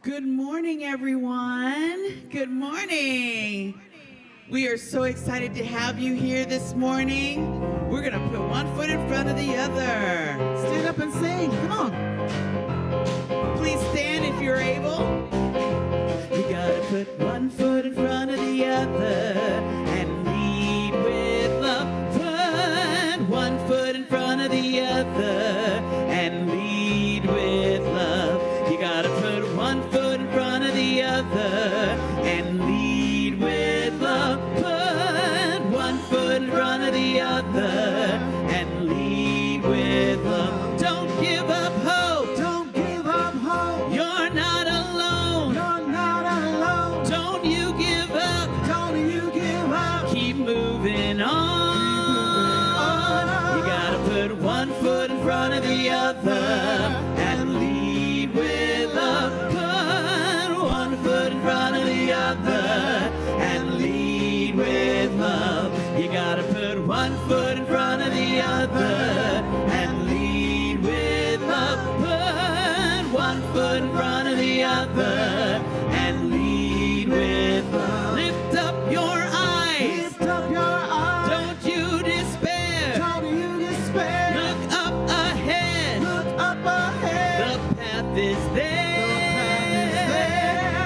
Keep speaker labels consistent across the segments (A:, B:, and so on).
A: Good morning, everyone. Good morning. We are so excited to have you here this morning. We're going to put one foot in front of the other. Stand up and sing. Come on. Please stand if you're able. We got to put one foot in front of the other and lead with love. Put one foot in front of the other and lead with love. You got to put one foot in front of the other and lead with love. Put one foot in front of the other and lead with love. Don't give up hope.
B: Don't give up hope.
A: You're not alone.
B: You're not alone.
A: Don't you give up.
B: Don't you give up.
A: Keep moving on. You gotta put one foot in front of the other and lead with love. Put one foot in front of the other and lead with love. You gotta put one foot in front of the other and lead with love. Put one foot in front of the other and lead with love. Lift up your eyes.
B: Lift up your eyes.
A: Don't you despair.
B: Don't you despair.
A: Look up ahead.
B: Look up ahead.
A: The path is there.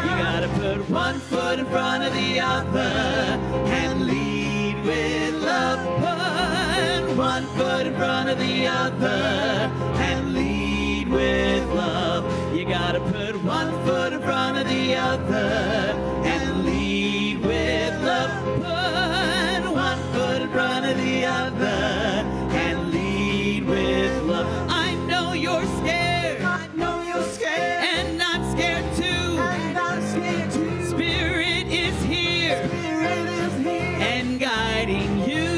A: You gotta put one foot in front of the other and lead with love. Put one foot in front of the other and lead with love. You gotta put one foot in front of the other and lead with love. Put one foot in front of the other and lead with love. I know you're scared.
B: I know you're scared.
A: And I'm scared too.
B: And I'm scared too.
A: Spirit is here.
B: Spirit is here.
A: And guiding you.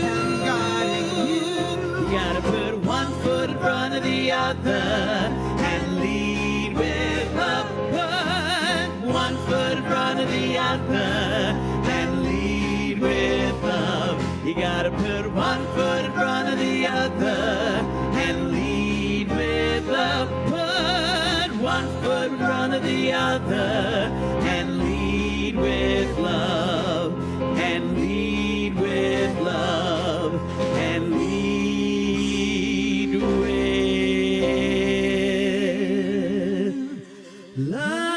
A: You gotta put one foot in front of the other and lead with love. Put one foot in front of the other and lead with love. You gotta put one foot in front of the other and lead with love. Put one foot in front of the other and lead with love. And lead with love. And lead with love.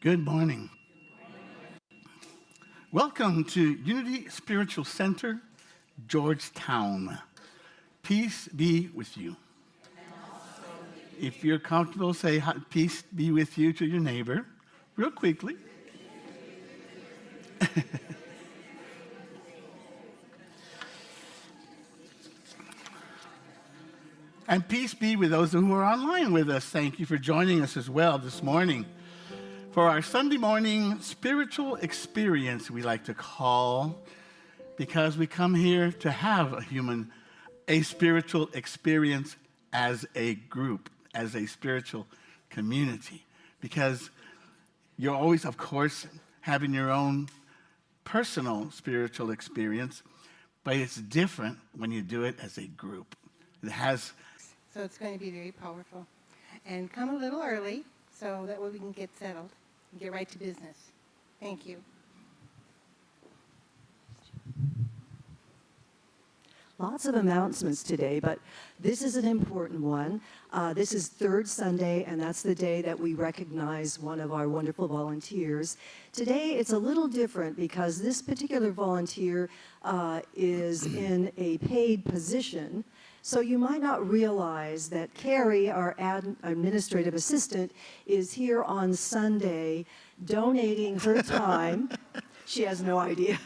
B: Good morning. Welcome to Unity Spiritual Center, Georgetown. Peace be with you. If you're comfortable, say peace be with you to your neighbor, real quickly. And peace be with those who are online with us. Thank you for joining us as well this morning for our Sunday morning spiritual experience, we like to call, because we come here to have a spiritual experience as a group, as a spiritual community, because you're always, of course, having your own personal spiritual experience, but it's different when you do it as a group.
C: So it's going to be very powerful. And come a little early so that way we can get settled and get right to business. Thank you.
D: Lots of announcements today, but this is an important one. This is third Sunday, and that's the day that we recognize one of our wonderful volunteers. Today, it's a little different because this particular volunteer is in a paid position. So you might not realize that Carrie, our administrative assistant, is here on Sunday donating her time. She has no idea.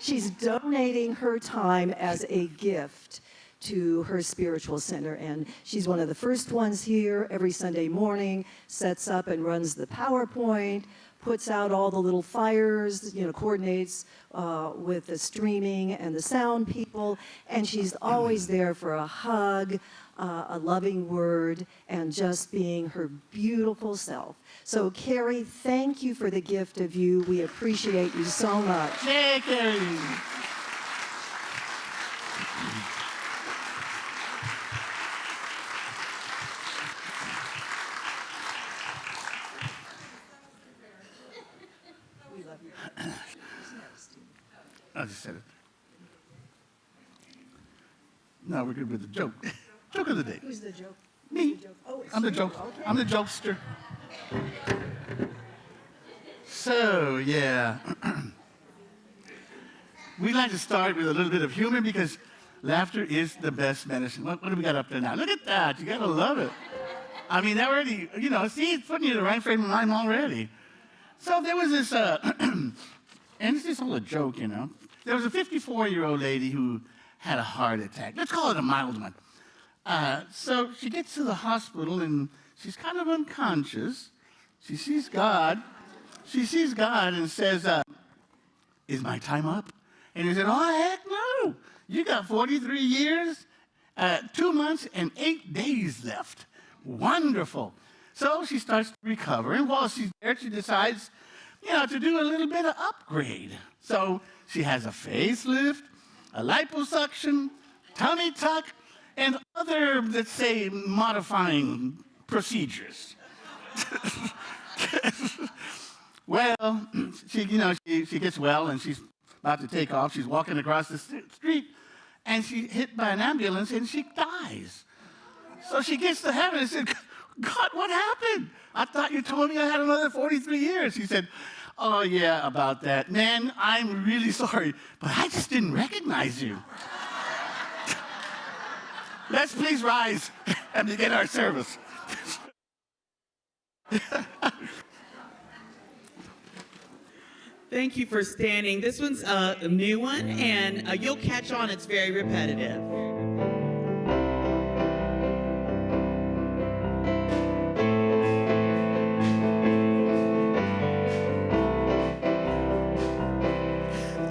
D: She's donating her time as a gift to her spiritual center. And she's one of the first ones here every Sunday morning, sets up and runs the PowerPoint, puts out all the little fires, coordinates with the streaming and the sound people, and she's always there for a hug, a loving word, and just being her beautiful self. So, Carrie, thank you for the gift of you. We appreciate you so much.
B: Hey, Carrie. I just said it. No, we're good with the joke. Joke of the day.
D: Who's the joke?
B: Me.
D: Oh, it's
B: I'm the
D: you.
B: joke.
D: Okay.
B: I'm the jokester. So, yeah. We like to start with a little bit of humor because laughter is the best medicine. What do we got up there now? Look at that. You got to love it. I mean, that already, see, it's putting you in the right frame of mind already. So there was this, and it's just all a joke, There was a 54-year-old lady who had a heart attack. Let's call it a mild one. So she gets to the hospital, and she's kind of unconscious. She sees God. She sees God and says, is my time up? And he said, oh, heck no. You got 43 years, 2 months, and 8 days left. Wonderful. So she starts to recover, and while she's there, she decides, to do a little bit of upgrade. So she has a facelift, a liposuction, tummy tuck, and other, let's say, modifying procedures. Well, she gets well, and she's about to take off. She's walking across the street, and she's hit by an ambulance, and she dies. So she gets to heaven and said, God, what happened? I thought you told me I had another 43 years. He said, oh, yeah, about that. Man, I'm really sorry, but I just didn't recognize you. Let's please rise and begin our service.
A: Thank you for standing. This one's a new one, and you'll catch on. It's very repetitive.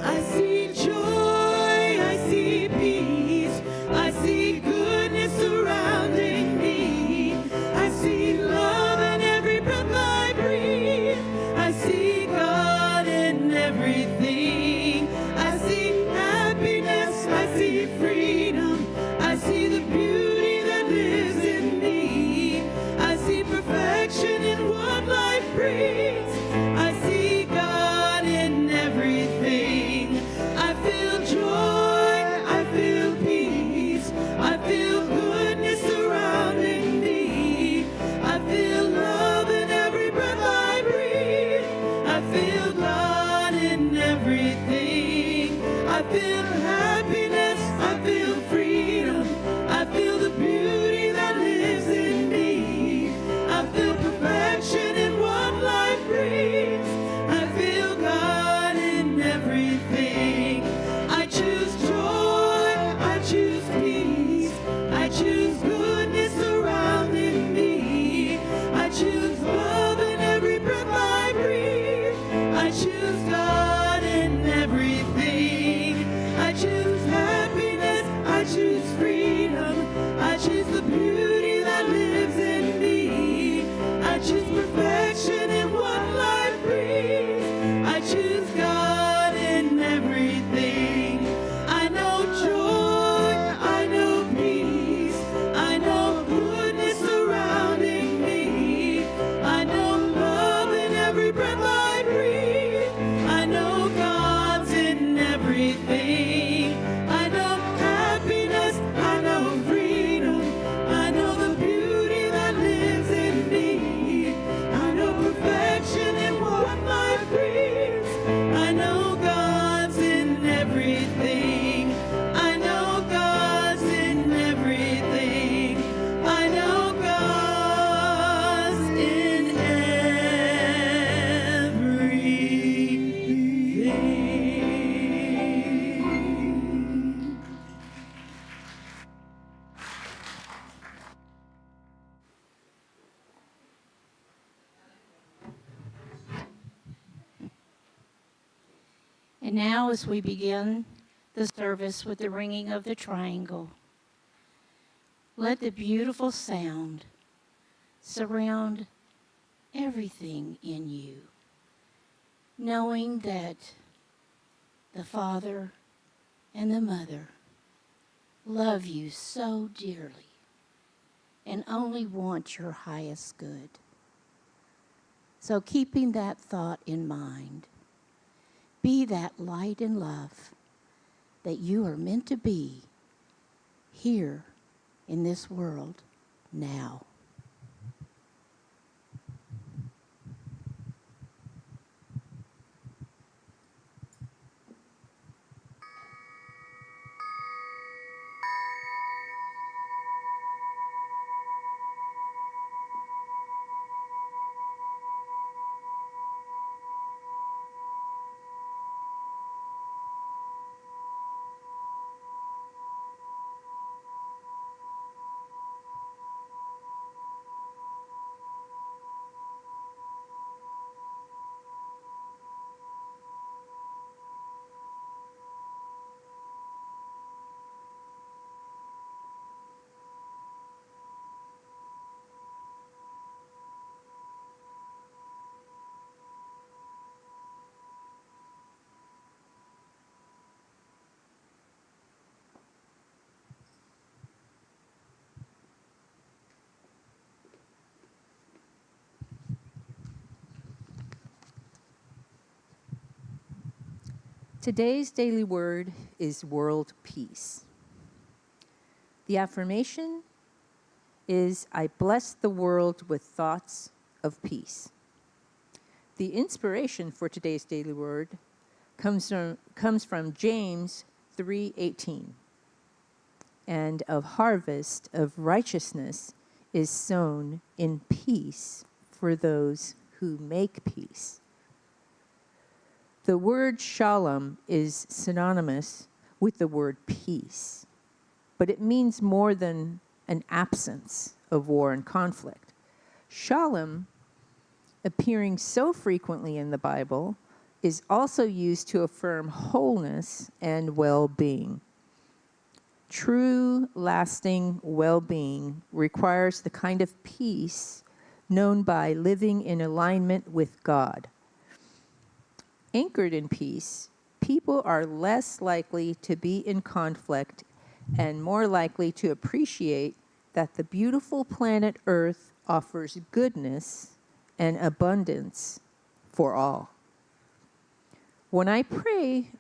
A: I see joy, I see peace, I see goodness surrounding me. I see love in every breath I breathe. I see God in everything. I see happiness, I see freedom. I see the beauty that lives in me. I see perfection in what life brings. I see God in everything. I feel joy, I feel peace, I feel goodness surrounding me. I feel love in every breath I breathe. I feel God in everything. I feel happiness, I feel freedom. I feel the beauty that lives in me. I feel perfection in what life
E: now, as we begin the service with the ringing of the triangle, let the beautiful sound surround everything in you, knowing that the Father and the Mother love you so dearly and only want your highest good. So keeping that thought in mind, be that light and love that you are meant to be here in this world now.
F: Today's daily word is world peace. The affirmation is, I bless the world with thoughts of peace. The inspiration for today's daily word comes from James 3:18. And of harvest of righteousness is sown in peace for those who make peace. The word shalom is synonymous with the word peace, but it means more than an absence of war and conflict. Shalom, appearing so frequently in the Bible, is also used to affirm wholeness and well-being. True, lasting well-being requires the kind of peace known by living in alignment with God. Anchored in peace, people are less likely to be in conflict and more likely to appreciate that the beautiful planet Earth offers goodness and abundance for all. When I pray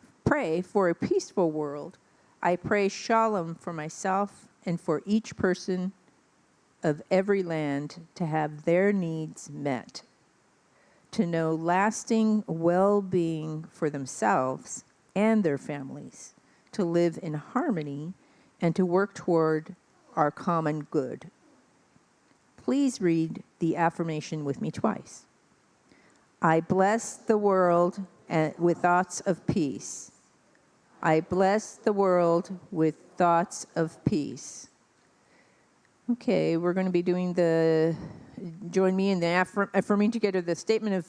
F: for a peaceful world, I pray shalom for myself and for each person of every land to have their needs met, to know lasting well-being for themselves and their families, to live in harmony, and to work toward our common good. Please read the affirmation with me twice. I bless the world with thoughts of peace. I bless the world with thoughts of peace. Okay, we're going to be doing join me in the affirming together the statement of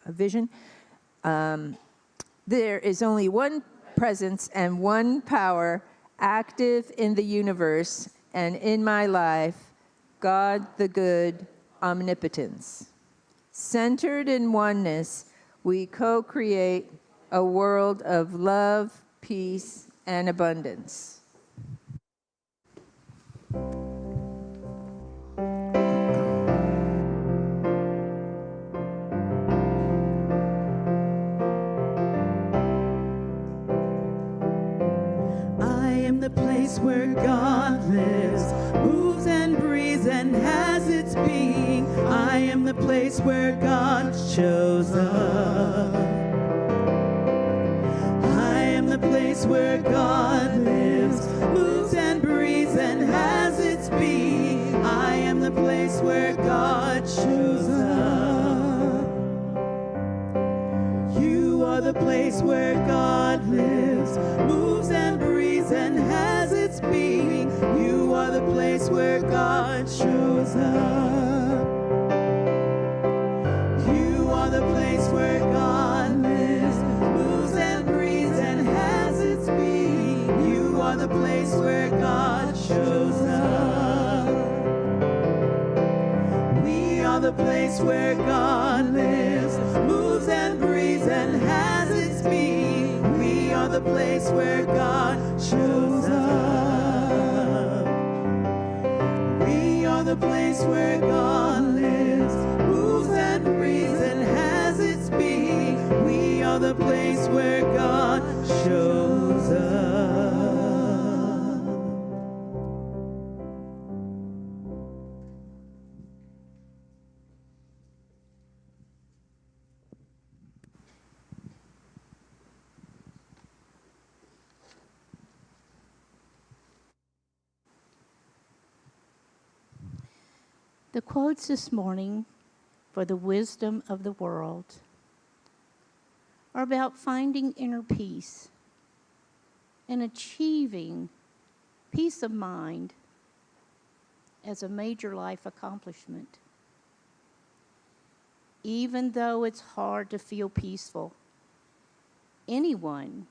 F: vision. There is only one presence and one power active in the universe and in my life, God the good, omnipotence. Centered in oneness, we co-create a world of love, peace, and abundance.
A: The place where God lives, moves and breathes and has its being. I am the place where God shows up. I am the place where God lives, moves and breathes and has its being. I am the place where God shows up. You are the place where God lives, moves and breathes and has its being. You are the place where God shows up. You are the place where God lives, moves and breathes place where God shows up. We are the place where God lives, moves and breathes and has its being. We are the place where God shows up. We are the place where God lives, moves and breathes and has its being. We are the place where God shows up.
E: The quotes this morning for the wisdom of the world are about finding inner peace and achieving peace of mind as a major life accomplishment. Even though it's hard to feel peaceful, anyone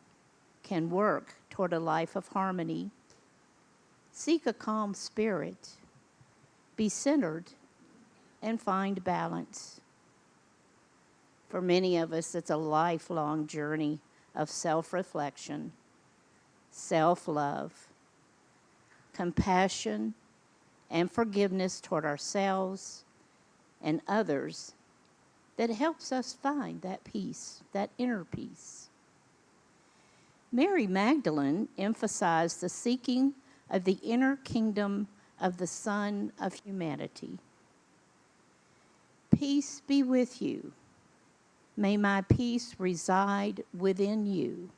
E: can work toward a life of harmony, seek a calm spirit, be centered, and find balance. For many of us, it's a lifelong journey of self-reflection, self-love, compassion, and forgiveness toward ourselves and others that helps us find that peace, that inner peace. Mary Magdalene emphasized the seeking of the inner kingdom of the Son of humanity. Peace be with you. May my peace reside within you.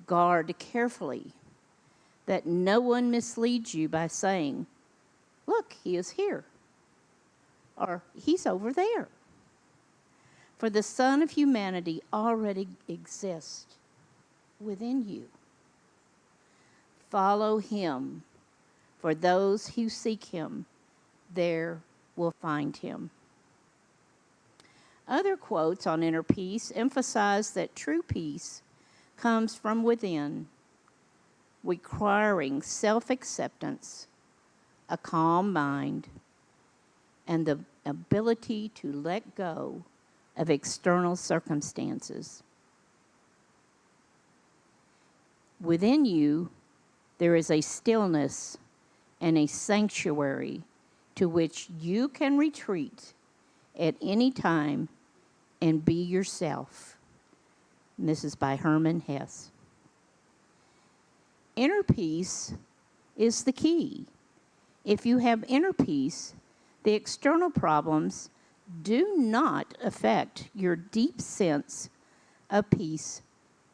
E: Guard carefully that no one misleads you by saying, "Look, he is here," or "He's over there." For the Son of humanity already exists within you. Follow him, for those who seek him there will find him. Other quotes on inner peace emphasize that true peace comes from within, requiring self-acceptance, a calm mind, and the ability to let go of external circumstances. Within you, there is a stillness and a sanctuary to which you can retreat at any time and be yourself. And this is by Herman Hesse. Inner peace is the key. If you have inner peace, the external problems do not affect your deep sense of peace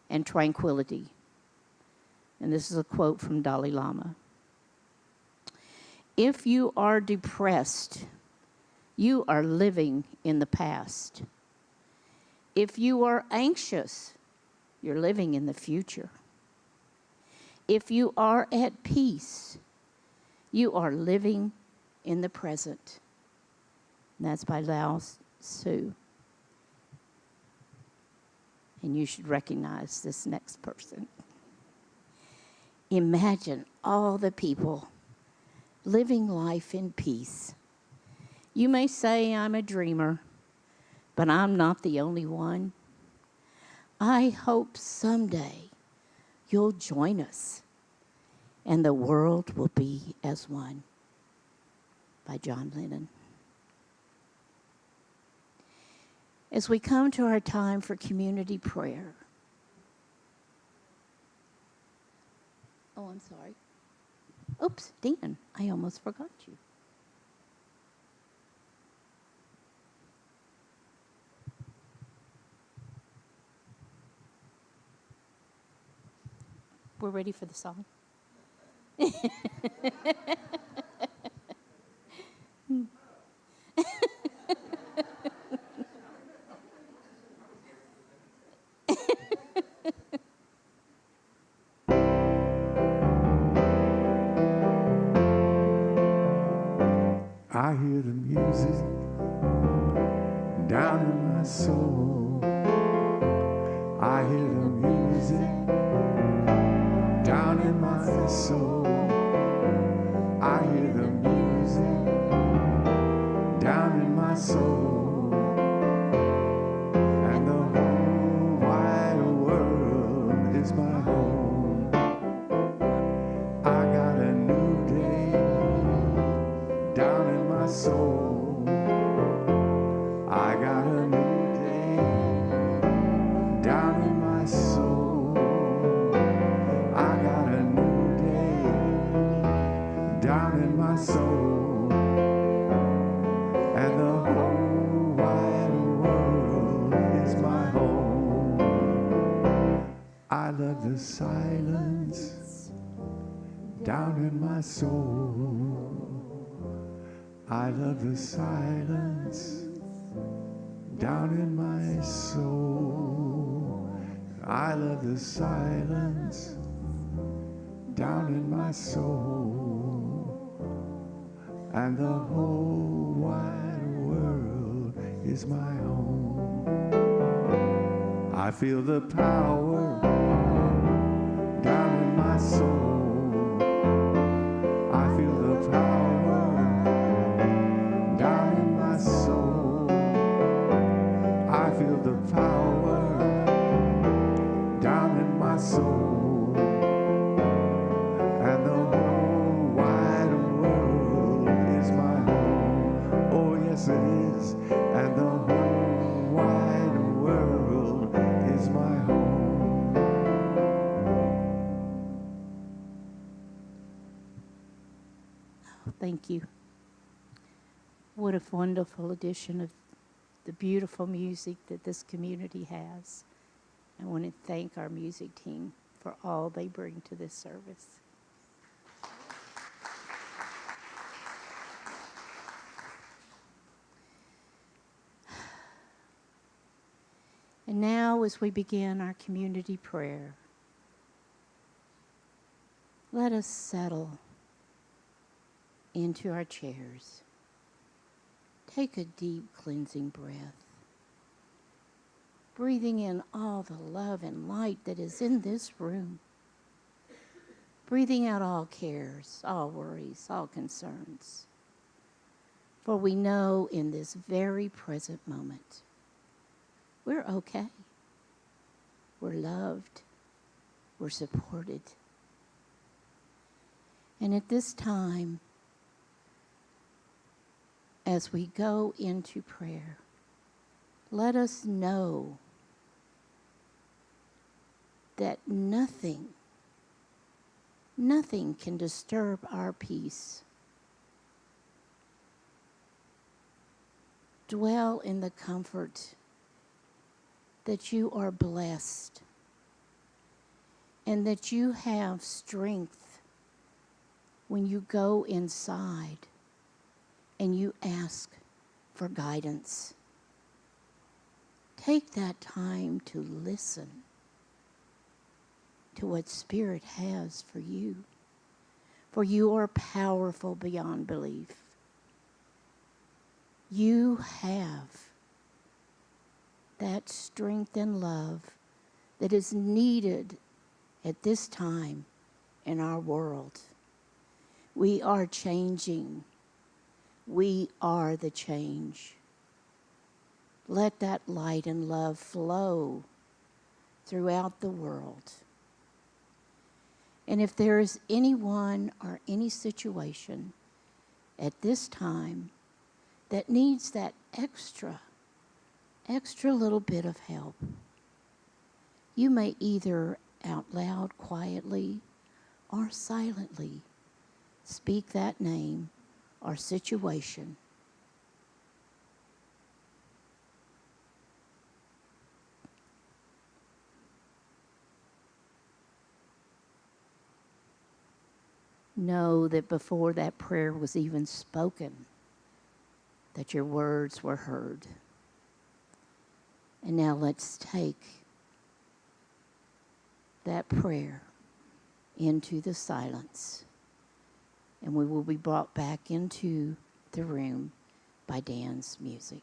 E: and tranquility. And this is a quote from Dalai Lama. If you are depressed, you are living in the past. If you are anxious, you're living in the future. If you are at peace, you are living in the present. And that's by Lao Tzu. And you should recognize this next person. Imagine all the people living life in peace. You may say I'm a dreamer, but I'm not the only one. I hope someday you'll join us and the world will be as one. By John Lennon. As we come to our time for community prayer. Oh, I'm sorry. Oops, Dan, I almost forgot you. We're ready for the song.
G: I hear the music down in my soul. I hear the music down in my my soul. I hear the music down in my soul, and the whole wide world is my home. I got a new day down in my soul. I got a new day down in my soul. I got a new day down in my soul, and the whole wide world is my home. I love the silence down in my soul. I love the silence down in my soul. I love the silence down in my soul, and the whole wide world is my home. I feel the power down in my soul. I feel the power down in my soul. I feel the power down in my soul, and the whole wide world is my home. Oh yes it is, and the whole wide world is my home.
E: Thank you. What a wonderful addition of the beautiful music that this community has. I want to thank our music team for all they bring to this service. And now, as we begin our community prayer, let us settle into our chairs. Take a deep cleansing breath, breathing in all the love and light that is in this room, breathing out all cares, all worries, all concerns. For we know in this very present moment, we're okay. We're loved. We're supported. And at this time, as we go into prayer, let us know that nothing can disturb our peace. Dwell in the comfort that you are blessed and that you have strength when you go inside and you ask for guidance. Take that time to listen to what Spirit has for you are powerful beyond belief. You have that strength and love that is needed at this time in our world. We are changing. We are the change. Let that light and love flow throughout the world. And if there is anyone or any situation at this time that needs that extra little bit of help, you may either out loud, quietly, or silently speak that name or situation. Know that before that prayer was even spoken, that your words were heard. And now let's take that prayer into the silence, and we will be brought back into the room by Dan's music.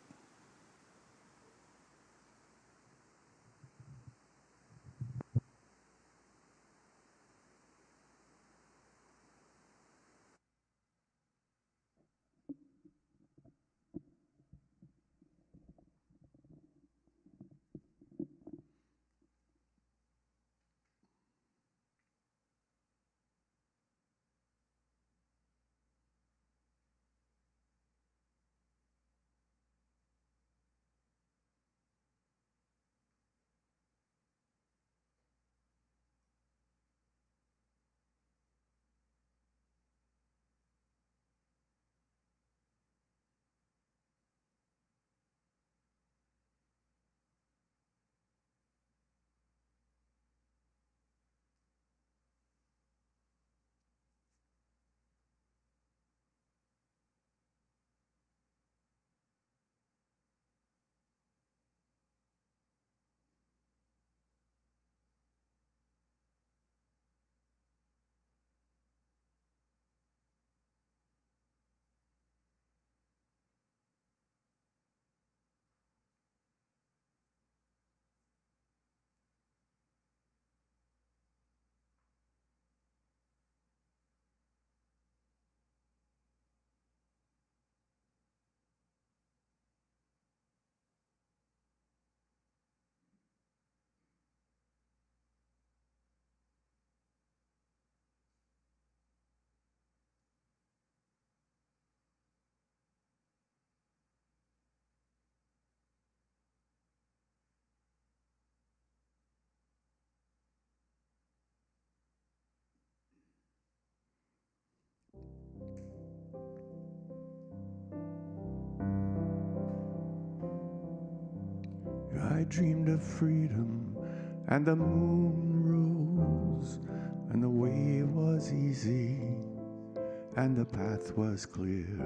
G: I dreamed of freedom, and the moon rose, and the way was easy, and the path was clear.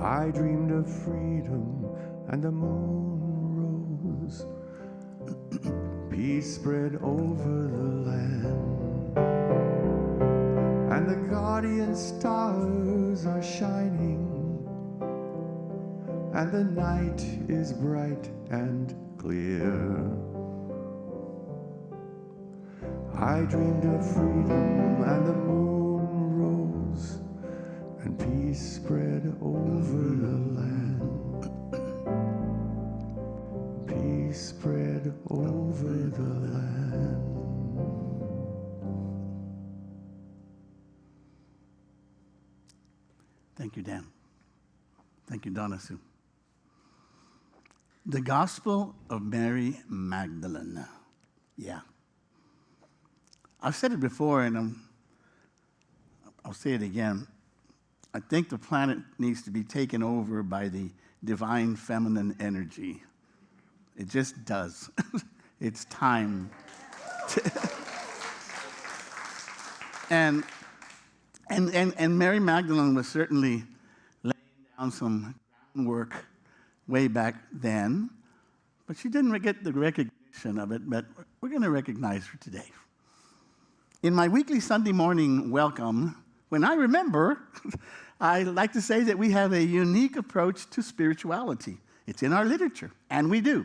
G: I dreamed of freedom, and the moon rose. Peace spread over the land, and the guardian stars are shining, and the night is bright and clear. I dreamed of freedom, and the moon rose, and peace spread over the land. Peace spread over the land.
B: Thank you, Dan. Thank you, Donna Sue. The Gospel of Mary Magdalene. Yeah. I've said it before, and I'll say it again. I think the planet needs to be taken over by the divine feminine energy. It just does. It's time. And Mary Magdalene was certainly laying down some groundwork way back then, but she didn't get the recognition of it, but we're going to recognize her today. In my weekly Sunday morning welcome, when I remember, I like to say that we have a unique approach to spirituality. It's in our literature, and we do.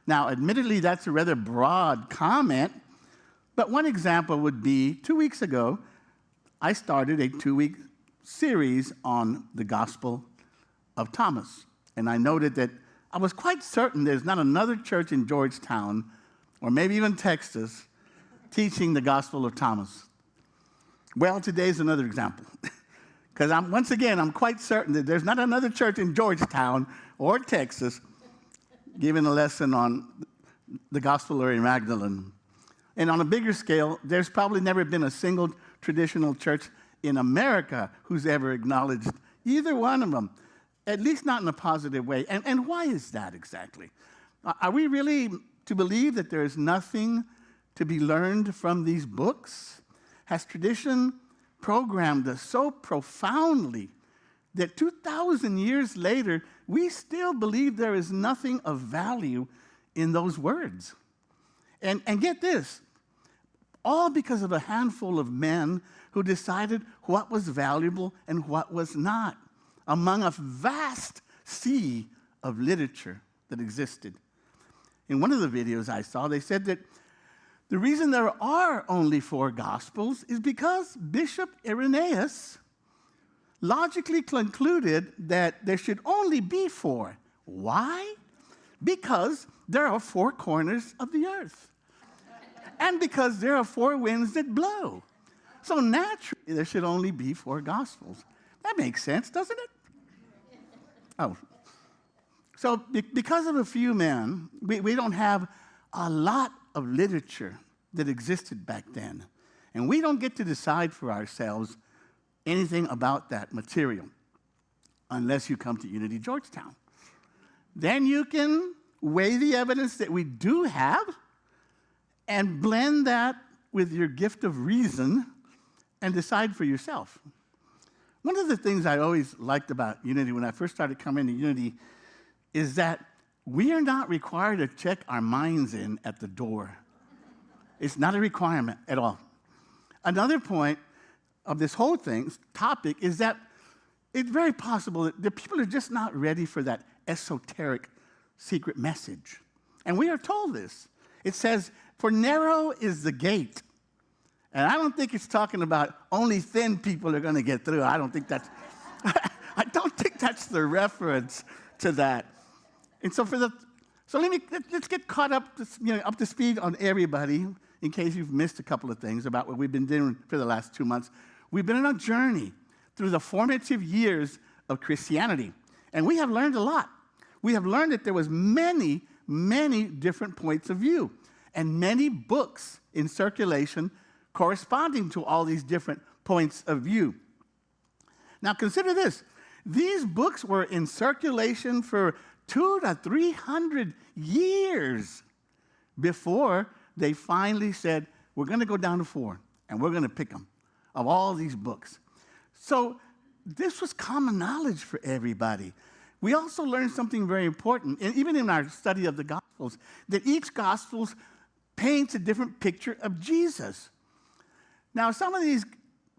B: Now, admittedly, that's a rather broad comment, but one example would be 2 weeks ago, I started a 2-week series on the Gospel of Thomas. And I noted that I was quite certain there's not another church in Georgetown, or maybe even Texas, teaching the Gospel of Thomas. Well, today's another example. Because I'm quite certain that there's not another church in Georgetown or Texas giving a lesson on the Gospel of Mary Magdalene. And on a bigger scale, there's probably never been a single traditional church in America who's ever acknowledged either one of them, at least not in a positive way. And why is that exactly? Are we really to believe that there is nothing to be learned from these books? Has tradition programmed us so profoundly that 2,000 years later, we still believe there is nothing of value in those words? And get this, all because of a handful of men who decided what was valuable and what was not, among a vast sea of literature that existed. In one of the videos I saw, they said that the reason there are only 4 Gospels is because Bishop Irenaeus logically concluded that there should only be 4. Why? Because there are 4 corners of the earth. And because there are 4 winds that blow. So naturally, there should only be 4 Gospels. That makes sense, doesn't it? Oh. So because of a few men, we don't have a lot of literature that existed back then. And we don't get to decide for ourselves anything about that material unless you come to Unity Georgetown. Then you can weigh the evidence that we do have and blend that with your gift of reason and decide for yourself. One of the things I always liked about Unity when I first started coming to Unity is that we are not required to check our minds in at the door. It's not a requirement at all. Another point of this whole topic is that it's very possible that the people are just not ready for that esoteric secret message. And we are told this. It says, "For narrow is the gate." And I don't think it's talking about only thin people are going to get through. I don't think that's the reference to that. And so let's get caught up up to speed on everybody in case you've missed a couple of things about what we've been doing for the last 2 months. We've been on a journey through the formative years of Christianity, and we have learned a lot. We have learned that there was many, many different points of view and many books in circulation corresponding to all these different points of view. Now consider this. These books were in circulation for 200 to 300 years before they finally said, we're going to go down to 4, and we're going to pick them of all these books. So this was common knowledge for everybody. We also learned something very important, and even in our study of the Gospels, that each Gospel paints a different picture of Jesus. Now, some of these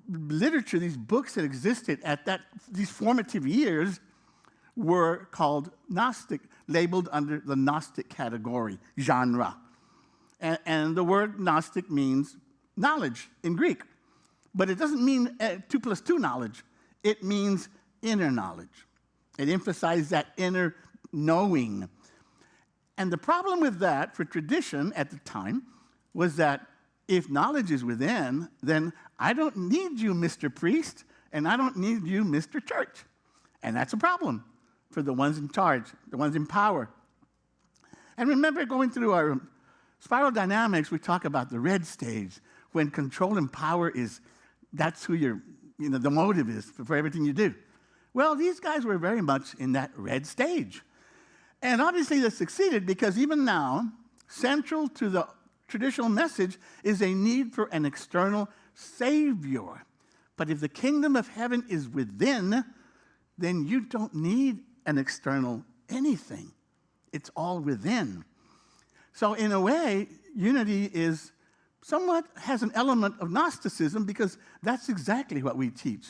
B: literature, these books that existed at these formative years were called Gnostic, labeled under the Gnostic category, genre. And the word Gnostic means knowledge in Greek. But it doesn't mean 2 + 2 knowledge. It means inner knowledge. It emphasized that inner knowing. And the problem with that for tradition at the time was that if knowledge is within, then I don't need you, Mr. Priest, and I don't need you, Mr. Church. And that's a problem for the ones in charge, the ones in power. And remember, going through our spiral dynamics, we talk about the red stage, when control and power that's who the motive is for everything you do. Well, these guys were very much in that red stage. And obviously they succeeded because even now, central to the traditional message is a need for an external savior. But if the kingdom of heaven is within, then you don't need an external anything. It's all within. So in a way, unity somewhat has an element of Gnosticism because that's exactly what we teach,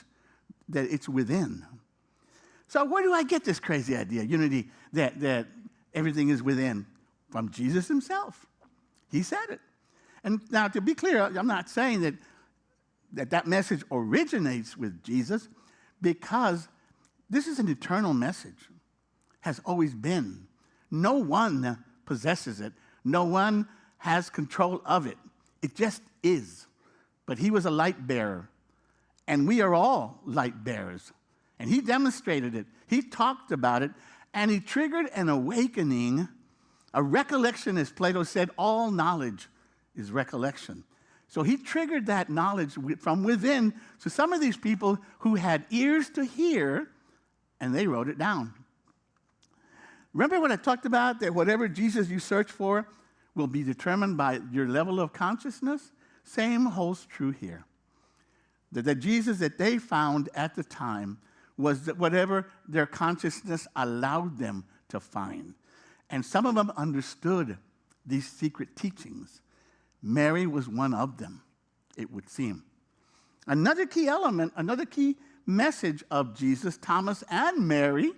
B: that it's within. So where do I get this crazy idea, unity, that everything is within? From Jesus himself. He said it. And now, to be clear, I'm not saying that message originates with Jesus, because this is an eternal message, has always been. No one possesses it. No one has control of it. It just is. But he was a light bearer, and we are all light bearers. And he demonstrated it. He talked about it, and he triggered an awakening, a recollection, as Plato said, all knowledge is recollection. So he triggered that knowledge from within. So some of these people who had ears to hear, and they wrote it down. Remember what I talked about, that whatever Jesus you search for will be determined by your level of consciousness? Same holds true here. That the Jesus that they found at the time was that whatever their consciousness allowed them to find. And some of them understood these secret teachings. Mary was one of them, it would seem. Another key element, another key message of Jesus, Thomas, and Mary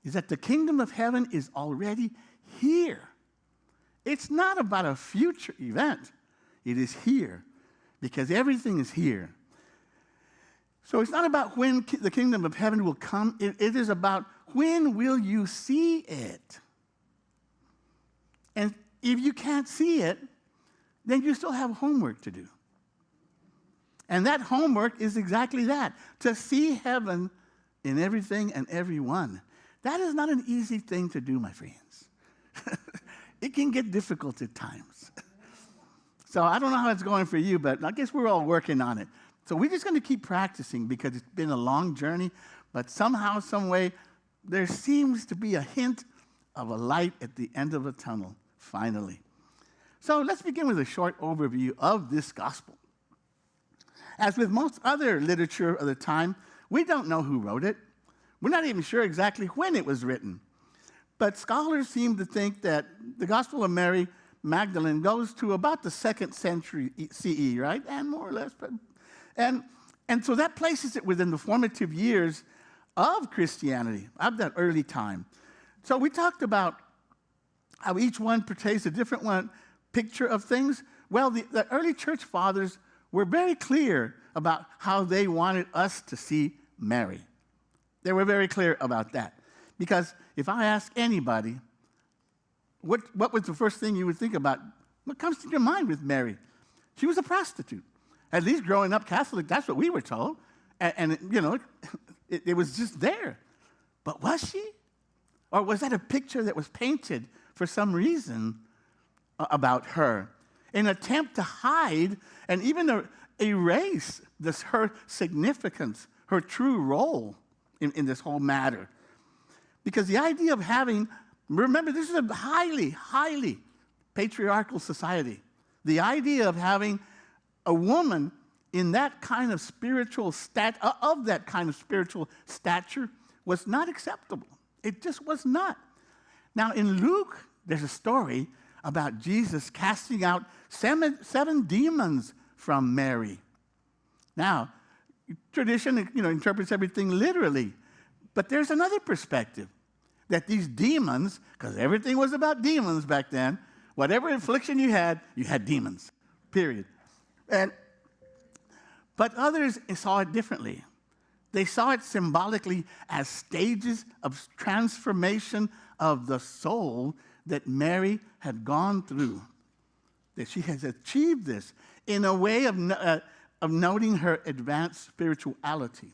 B: is that the kingdom of heaven is already here. It's not about a future event. It is here, because everything is here. So it's not about when the kingdom of heaven will come. It is about when will you see it. And if you can't see it, then you still have homework to do. And that homework is exactly that, to see heaven in everything and everyone. That is not an easy thing to do, my friends. It can get difficult at times. So I don't know how it's going for you, but I guess we're all working on it. So we're just going to keep practicing because it's been a long journey, but somehow, some way, there seems to be a hint of a light at the end of a tunnel, finally. So let's begin with a short overview of this gospel. As with most other literature of the time, we don't know who wrote it. We're not even sure exactly when it was written. But scholars seem to think that the Gospel of Mary Magdalene goes to about the 2nd century CE, right? And more or less. And so that places it within the formative years of Christianity, of that early time. So we talked about how each one portrays a different picture of things. Well, the early church fathers were very clear about how they wanted us to see Mary. They were very clear about that. Because if I ask anybody, what was the first thing you would think about? What comes to your mind with Mary? She was a prostitute. At least growing up Catholic, that's what we were told. And you know, it was just there. But was she? Or was that a picture that was painted for some reason about her? An attempt to hide and even erase her significance, her true role in this whole matter. Because the idea of having, remember, this is a highly, highly patriarchal society. The idea of having a woman in that kind of of that kind of spiritual stature was not acceptable. It just was not. Now, in Luke, there's a story about Jesus casting out seven demons from Mary. Now, tradition, interprets everything literally. But there's another perspective, that these demons, because everything was about demons back then, whatever affliction you had demons, period. But others saw it differently. They saw it symbolically as stages of transformation of the soul that Mary had gone through, that she has achieved this in a way of noting her advanced spirituality.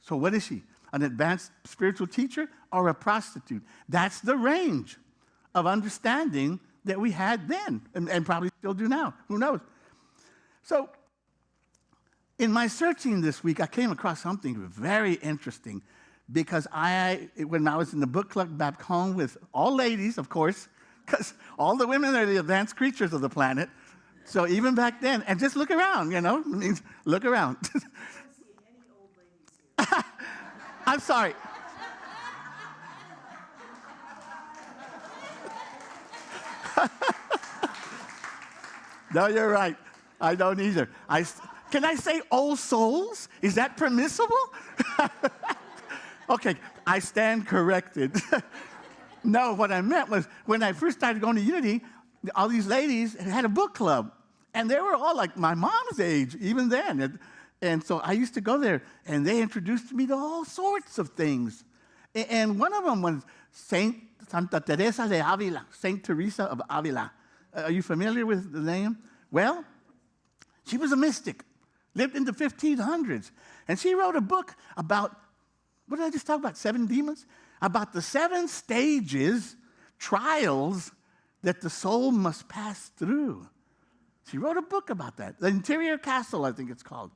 B: So what is she? An advanced spiritual teacher or a prostitute? That's the range of understanding that we had then and probably still do now. Who knows? So in my searching this week, I came across something very interesting because when I was in the book club back home with all ladies, of course, because all the women are the advanced creatures of the planet. So even back then, and just look around, look around. I'm sorry. No, you're right. I don't either. Can I say old souls? Is that permissible? Okay, I stand corrected. No, what I meant was when I first started going to Unity, all these ladies had a book club. And they were all like my mom's age, even then. And so I used to go there, and they introduced me to all sorts of things. And one of them was Santa Teresa de Avila, Saint Teresa of Avila. Are you familiar with the name? Well, she was a mystic, lived in the 1500s. And she wrote a book about, what did I just talk about, 7 demons? About the 7 stages, trials that the soul must pass through. She wrote a book about that. The Interior Castle, I think it's called.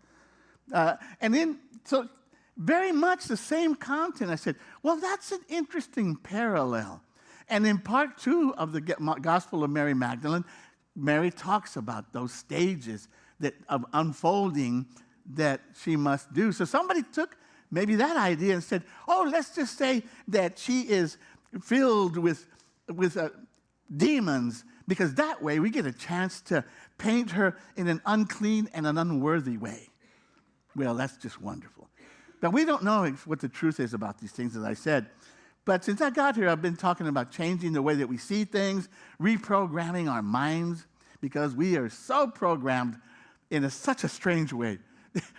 B: So very much the same content. I said, well, that's an interesting parallel. And in part 2 of the Gospel of Mary Magdalene, Mary talks about those stages of unfolding that she must do. So somebody took maybe that idea and said, oh, let's just say that she is filled with demons, because that way we get a chance to paint her in an unclean and an unworthy way. Well, that's just wonderful. But we don't know what the truth is about these things, as I said. But since I got here, I've been talking about changing the way that we see things, reprogramming our minds, because we are so programmed in such a strange way.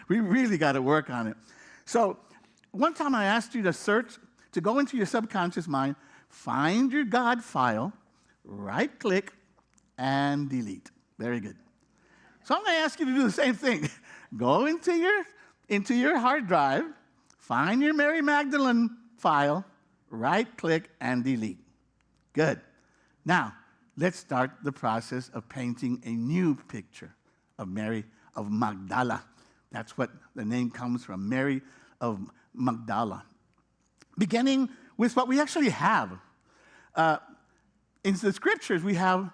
B: We really got to work on it. So one time I asked you to go into your subconscious mind, find your God file, right-click, and delete. Very good. So I'm going to ask you to do the same thing. Go into your hard drive, find your Mary Magdalene file, right-click, and delete. Good. Now, let's start the process of painting a new picture of Mary of Magdala. That's what the name comes from, Mary of Magdala. Beginning with what we actually have. In the scriptures, we have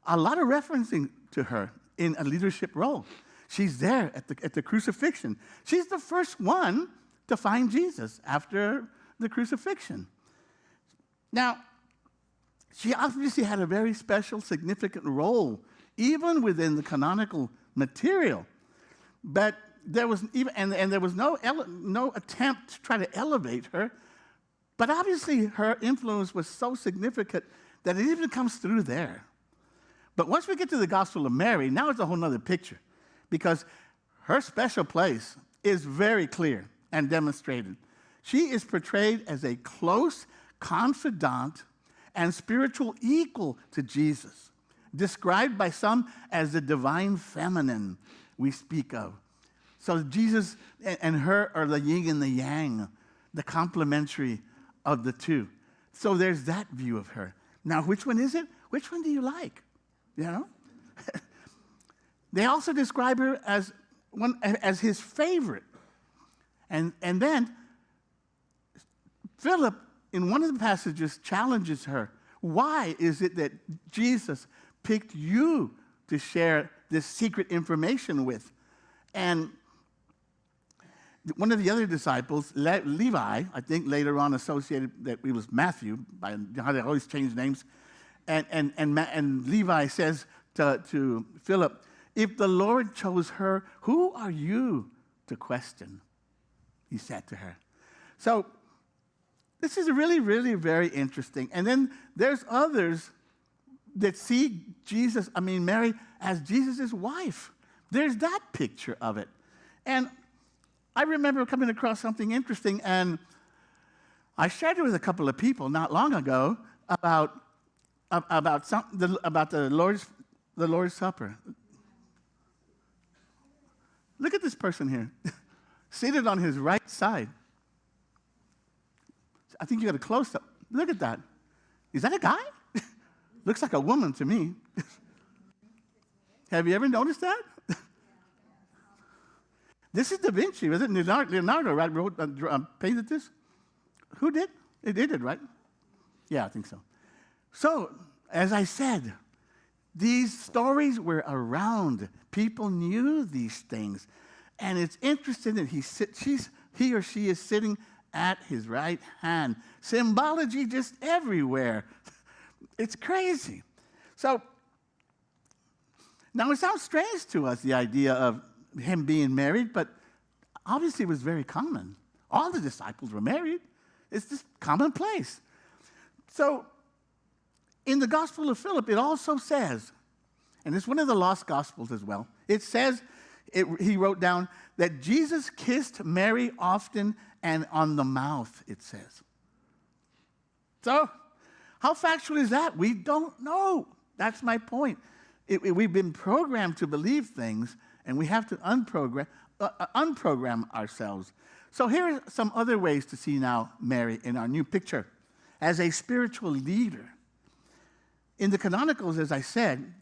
B: a lot of referencing to her in a leadership role. She's there at the crucifixion. She's the first one to find Jesus after the crucifixion. Now, she obviously had a very special, significant role, even within the canonical material. But there was there was no attempt to try to elevate her. But obviously, her influence was so significant that it even comes through there. But once we get to the Gospel of Mary, now it's a whole other picture, because her special place is very clear and demonstrated. She is portrayed as a close confidant and spiritual equal to Jesus, described by some as the divine feminine we speak of. So Jesus and her are the yin and the yang, the complementary of the two. So there's that view of her. Now, which one is it? Which one do you like? You know? They also describe her as his favorite. And then Philip in one of the passages, challenges her. Why is it that Jesus picked you to share this secret information with? And one of the other disciples, Levi, I think later on associated that it was Matthew, by how they always change names, and Levi says to Philip, if the Lord chose her, who are you to question? He said to her. So this is really, really very interesting. And then there's others that see Mary as Jesus' wife. There's that picture of it. And I remember coming across something interesting, and I shared it with a couple of people not long ago about the Lord's Supper. Look at this person here, seated on his right side. I think you got a close-up. Look at that. Is that a guy? Looks like a woman to me. Have you ever noticed that? This is Da Vinci, was it? Leonardo, right, painted this? Who did? They did, right? Yeah, I think so. So, as I said, these stories were around. People knew these things. And it's interesting that he or she is sitting at his right hand. Symbology just everywhere. It's crazy. So, now it sounds strange to us, the idea of him being married, but obviously it was very common. All the disciples were married. It's just commonplace. So, in the Gospel of Philip, it also says, and it's one of the lost Gospels as well, it says, he wrote down that Jesus kissed Mary often and on the mouth, it says. So, how factual is that? We don't know. That's my point. We've been programmed to believe things, and we have to unprogram ourselves. So here are some other ways to see now Mary in our new picture as a spiritual leader. In the Canonicals, as I said,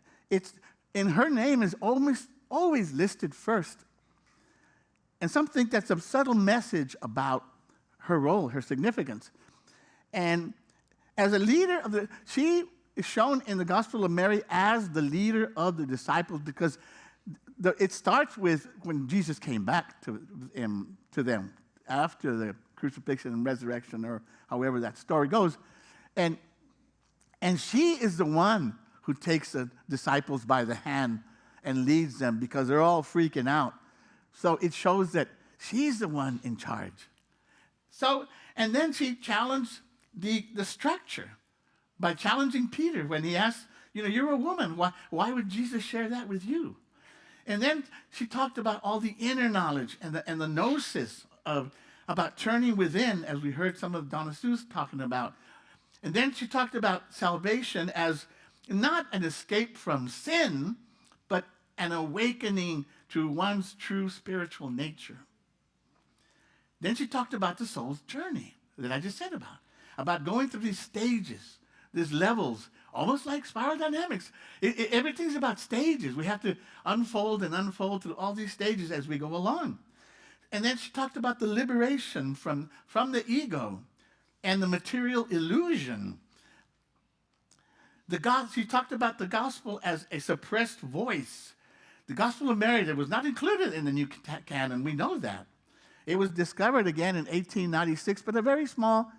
B: her name is almost always listed first. And some think that's a subtle message about her role, her significance. And as a leader she is shown in the Gospel of Mary as the leader of the disciples because it starts with when Jesus came back to them after the crucifixion and resurrection, or however that story goes. And she is the one who takes the disciples by the hand and leads them because they're all freaking out. So it shows that she's the one in charge. So, and then she challenged the structure by challenging Peter when he asked, you're a woman. Why would Jesus share that with you? And then she talked about all the inner knowledge and the gnosis about turning within, as we heard some of Donna Sue's talking about. And then she talked about salvation as not an escape from sin, but an awakening to one's true spiritual nature. Then she talked about the soul's journey that I just said about going through these stages, these levels, almost like spiral dynamics. Everything's about stages. We have to unfold and unfold through all these stages as we go along. And then she talked about the liberation from the ego and the material illusion. She talked about the gospel as a suppressed voice. The Gospel of Mary that was not included in the New Canon, we know that. It was discovered again in 1896, but a very small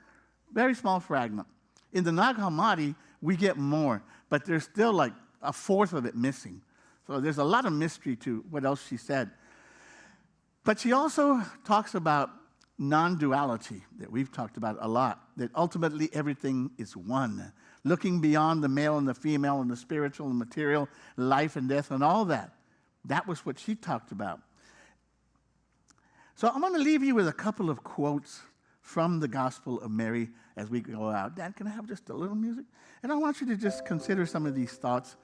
B: fragment. In the Nag Hammadi, we get more, but there's still like a fourth of it missing. So there's a lot of mystery to what else she said. But she also talks about non-duality that we've talked about a lot, that ultimately everything is one, looking beyond the male and the female and the spiritual and material, life and death and all that. That was what she talked about. So I'm going to leave you with a couple of quotes from the Gospel of Mary as we go out. Dad, can I have just a little music? And I want you to just consider some of these thoughts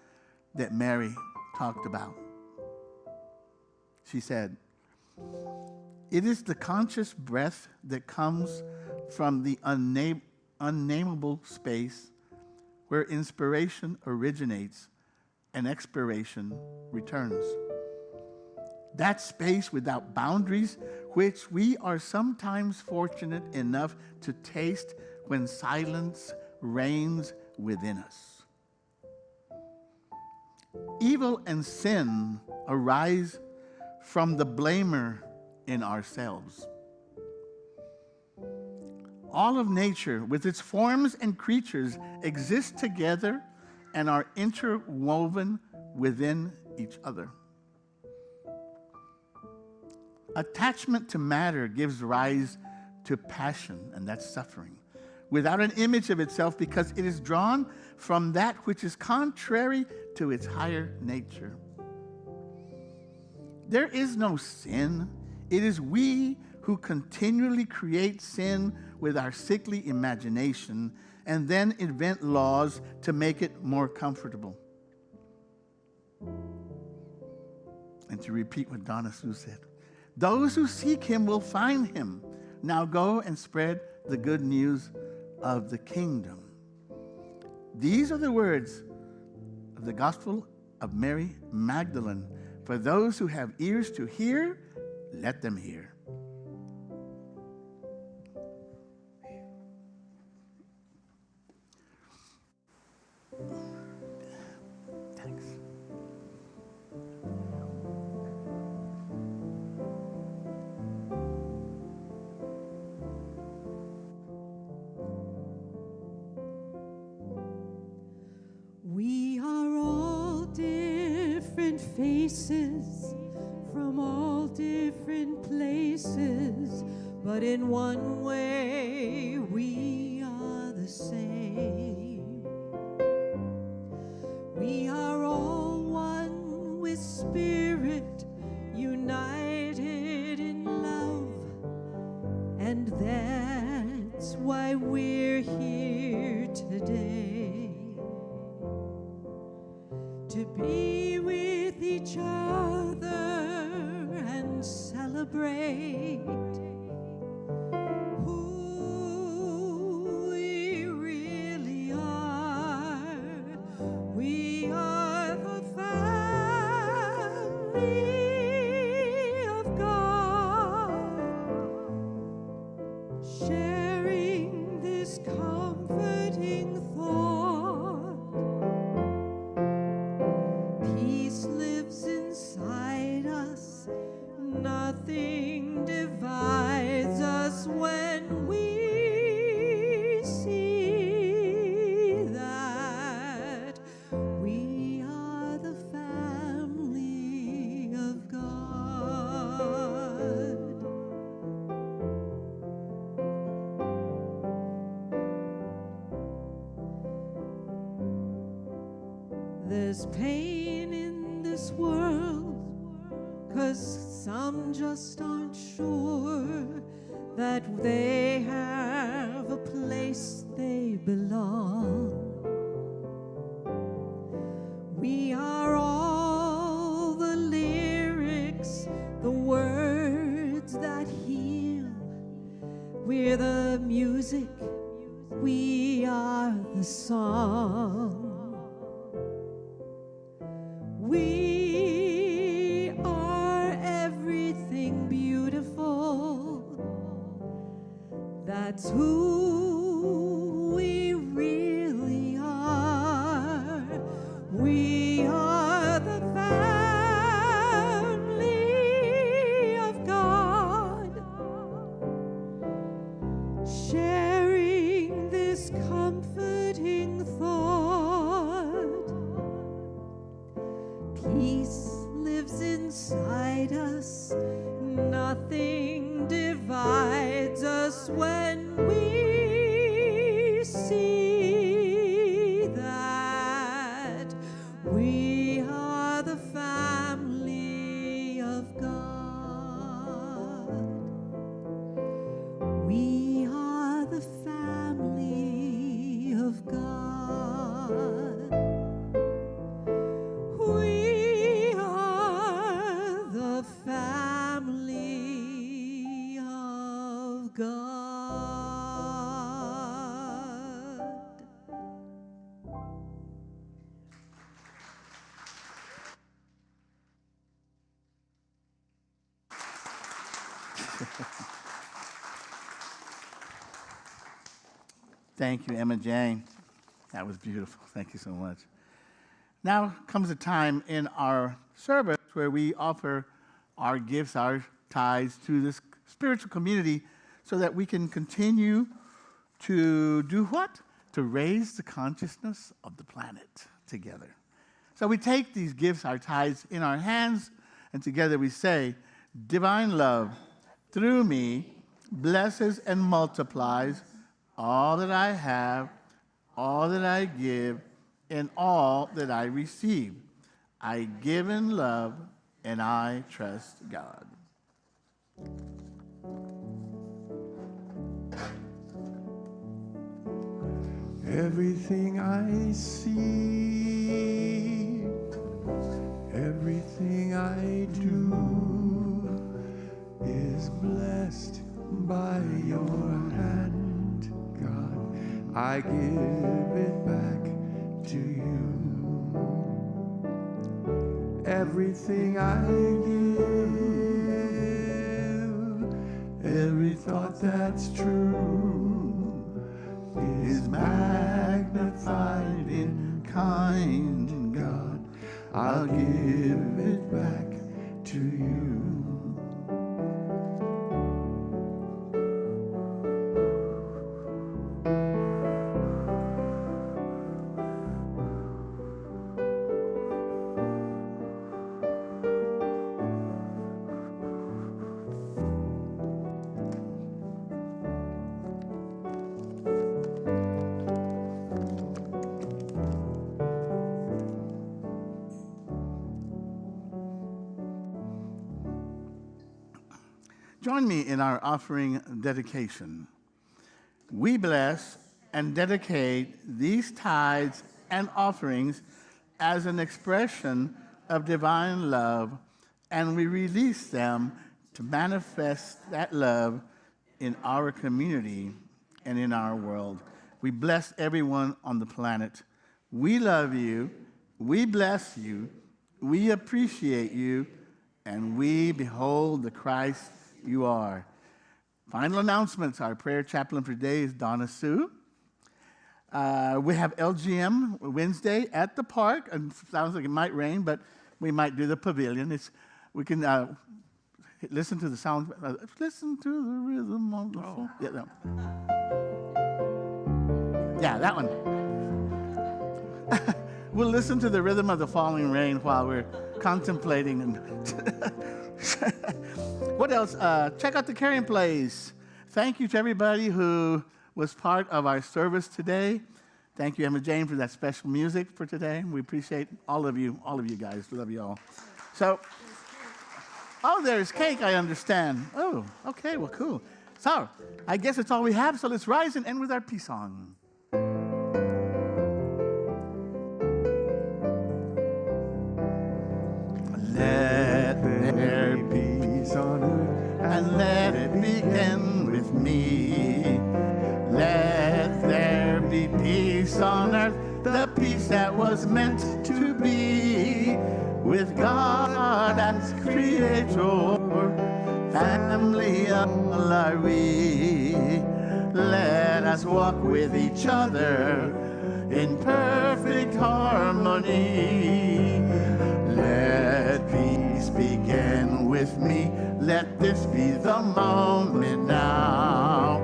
B: that Mary talked about. She said, "It is the conscious breath that comes from the unnameable space where inspiration originates and expiration returns. That space without boundaries, which we are sometimes fortunate enough to taste when silence reigns within us. Evil and sin arise from the blamer in ourselves. All of nature, with its forms and creatures, exist together and are interwoven within each other. Attachment to matter gives rise to passion, and that's suffering, without an image of itself, because it is drawn from that which is contrary to its higher nature. There is no sin. It is we who continually create sin with our sickly imagination and then invent laws to make it more comfortable. And to repeat what Donna Sue said, those who seek him will find him. Now go and spread the good news of the kingdom. These are the words of the Gospel of Mary Magdalene. For those who have ears to hear, let them hear. Thanks.
H: We are all different faces from all different places, but in one way we are the same. We are all one with spirit, united in love, and that's why we're here today. To be with each other and celebrate who we really are. We are the family of God, sharing this comforting thought. Peace lives inside us. Nothing divides us when we see that we are the family of God. There's pain in this world, 'cause some just aren't sure that they have a place they belong. We are all the lyrics, the words that heal. We're the music, we are the song. We are everything beautiful. That's who we really are. We are the family of God, sharing this comforting thought. Peace lives inside us. Nothing divides us when we see that we are the family of God. We are the family of God. We are the family of God.
B: Thank you, Emma Jane. That was beautiful. Thank you so much. Now comes a time in our service where we offer our gifts, our tithes to this spiritual community so that we can continue to do what? To raise the consciousness of the planet together. So we take these gifts, our tithes, in our hands, and together we say, divine love through me blesses and multiplies all that I have, all that I give, and all that I receive. I give in love, and I trust God.
G: Everything I see, everything I do is blessed by your hand, God. I give it back to you. Everything I give, every thought that's true, is magnified in kind, God. I'll give it back to you.
B: Join me in our offering dedication. We bless and dedicate these tithes and offerings as an expression of divine love, and we release them to manifest that love in our community and in our world. We bless everyone on the planet. We love you, we bless you, we appreciate you, and we behold the Christ you are. Final announcements. Our prayer chaplain for today is Donna Sue. We have LGM Wednesday at the park. And sounds like it might rain, but we might do the pavilion. We can listen to the sound. Listen to the rhythm of the fall. Yeah, no. Yeah, that one. We'll listen to the rhythm of the falling rain while we're contemplating. And what else? Check out the Carrying Place. Thank you to everybody who was part of our service today. Thank you, Emma Jane, for that special music for today. We appreciate all of you guys. We love you all. So, there's cake, I understand. Oh, okay, well, cool. So, I guess that's all we have, so let's rise and end with our peace song. Let there be peace on earth, and let it begin with me. Let there be peace on earth, the peace that was meant to be. With God as creator, family all are we. Let us walk with each other in perfect harmony. Let peace begin with me. Let this be the moment now.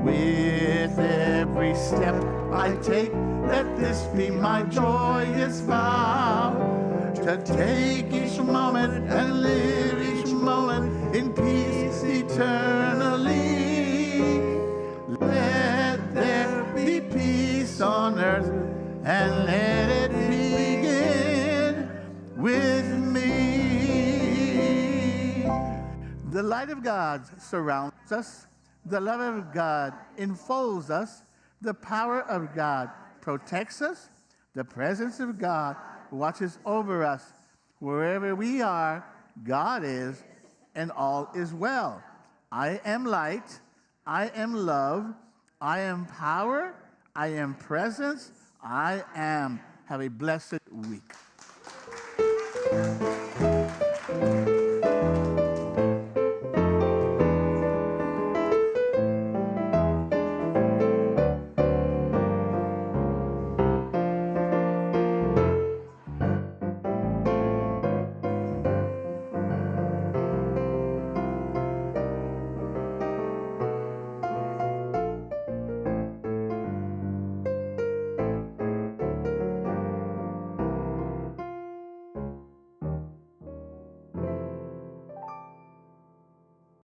B: With every step I take, let this be my joyous vow. To take each moment and live each moment in peace eternally. Let there be peace on earth, and let it begin with me. The light of God surrounds us. The love of God enfolds us. The power of God protects us. The presence of God watches over us. Wherever we are, God is, and all is well. I am light. I am love. I am power. I am presence. I am. Have a blessed week.